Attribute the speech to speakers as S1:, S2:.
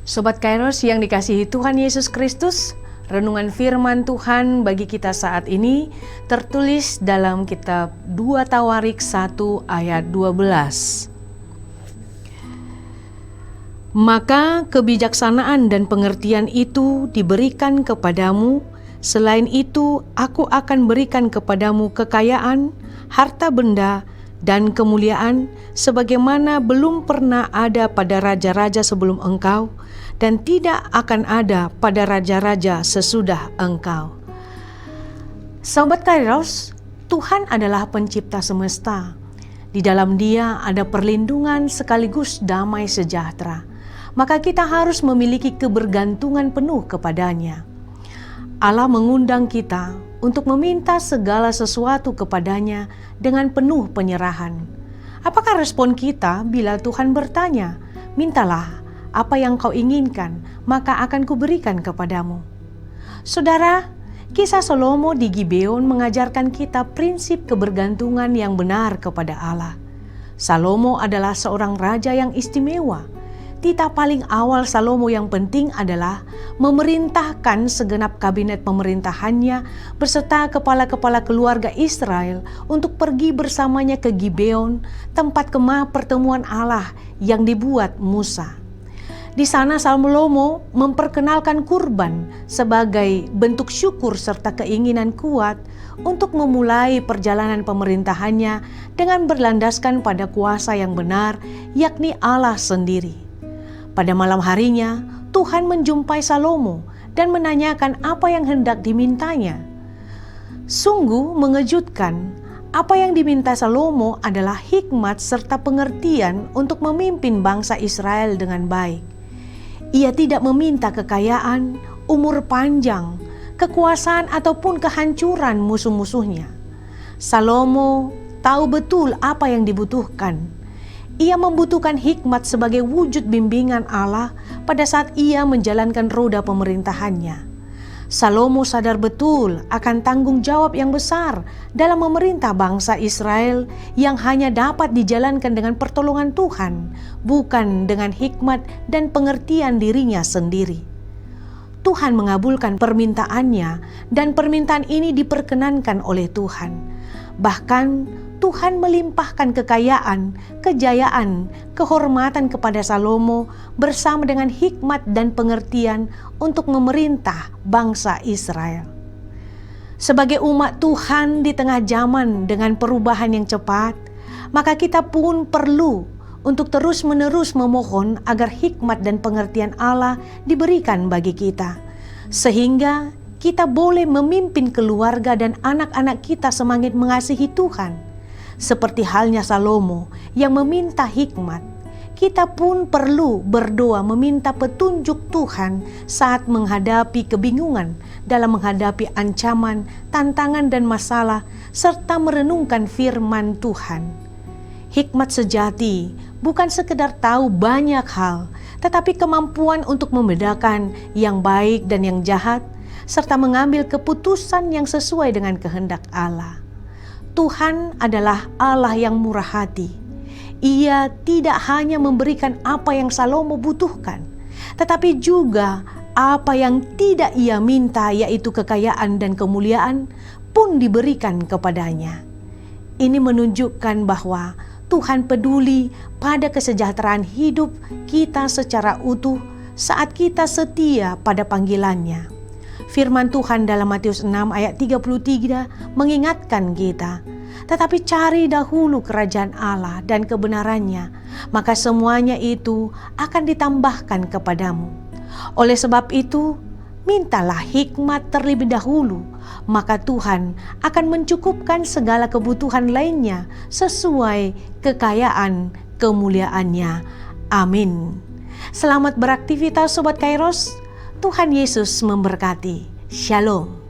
S1: Sobat Kairos yang dikasihi Tuhan Yesus Kristus, renungan firman Tuhan bagi kita saat ini tertulis dalam kitab 2 Tawarik 1 ayat 12. Maka kebijaksanaan dan pengertian itu diberikan kepadamu, selain itu aku akan berikan kepadamu kekayaan, harta benda, dan kemuliaan sebagaimana belum pernah ada pada raja-raja sebelum engkau dan tidak akan ada pada raja-raja sesudah engkau. Sobat Kairos, Tuhan adalah pencipta semesta. Di dalam Dia ada perlindungan sekaligus damai sejahtera. Maka kita harus memiliki kebergantungan penuh kepadanya. Allah mengundang kita untuk meminta segala sesuatu kepadanya dengan penuh penyerahan. Apakah respon kita bila Tuhan bertanya, "Mintalah apa yang kau inginkan, maka akan kuberikan kepadamu"? Saudara, kisah Salomo di Gibeon mengajarkan kita prinsip kebergantungan yang benar kepada Allah. Salomo adalah seorang raja yang istimewa. Titah paling awal Salomo yang penting adalah memerintahkan segenap kabinet pemerintahannya beserta kepala-kepala keluarga Israel untuk pergi bersamanya ke Gibeon, tempat kemah pertemuan Allah yang dibuat Musa. Di sana Salomo memperkenalkan kurban sebagai bentuk syukur serta keinginan kuat untuk memulai perjalanan pemerintahannya dengan berlandaskan pada kuasa yang benar, yakni Allah sendiri. Pada malam harinya, Tuhan menjumpai Salomo dan menanyakan apa yang hendak dimintanya. Sungguh mengejutkan, apa yang diminta Salomo adalah hikmat serta pengertian untuk memimpin bangsa Israel dengan baik. Ia tidak meminta kekayaan, umur panjang, kekuasaan ataupun kehancuran musuh-musuhnya. Salomo tahu betul apa yang dibutuhkan. Ia membutuhkan hikmat sebagai wujud bimbingan Allah pada saat ia menjalankan roda pemerintahannya. Salomo sadar betul akan tanggung jawab yang besar dalam memerintah bangsa Israel yang hanya dapat dijalankan dengan pertolongan Tuhan, bukan dengan hikmat dan pengertian dirinya sendiri. Tuhan mengabulkan permintaannya dan permintaan ini diperkenankan oleh Tuhan. Bahkan Tuhan melimpahkan kekayaan, kejayaan, kehormatan kepada Salomo bersama dengan hikmat dan pengertian untuk memerintah bangsa Israel. Sebagai umat Tuhan di tengah zaman dengan perubahan yang cepat, maka kita pun perlu untuk terus-menerus memohon agar hikmat dan pengertian Allah diberikan bagi kita, sehingga kita boleh memimpin keluarga dan anak-anak kita semakin mengasihi Tuhan. Seperti halnya Salomo yang meminta hikmat, kita pun perlu berdoa meminta petunjuk Tuhan saat menghadapi kebingungan dalam menghadapi ancaman, tantangan dan masalah, serta merenungkan firman Tuhan. Hikmat sejati bukan sekedar tahu banyak hal, tetapi kemampuan untuk membedakan yang baik dan yang jahat, serta mengambil keputusan yang sesuai dengan kehendak Allah. Tuhan adalah Allah yang murah hati. Ia tidak hanya memberikan apa yang Salomo butuhkan, tetapi juga apa yang tidak ia minta, yaitu kekayaan dan kemuliaan, pun diberikan kepadanya. Ini menunjukkan bahwa Tuhan peduli pada kesejahteraan hidup kita secara utuh saat kita setia pada panggilannya. Firman Tuhan dalam Matius 6 ayat 33 mengingatkan kita, tetapi cari dahulu kerajaan Allah dan kebenarannya, maka semuanya itu akan ditambahkan kepadamu. Oleh sebab itu, mintalah hikmat terlebih dahulu, maka Tuhan akan mencukupkan segala kebutuhan lainnya sesuai kekayaan kemuliaannya. Amin. Selamat beraktivitas Sobat Kairos. Tuhan Yesus memberkati. Shalom.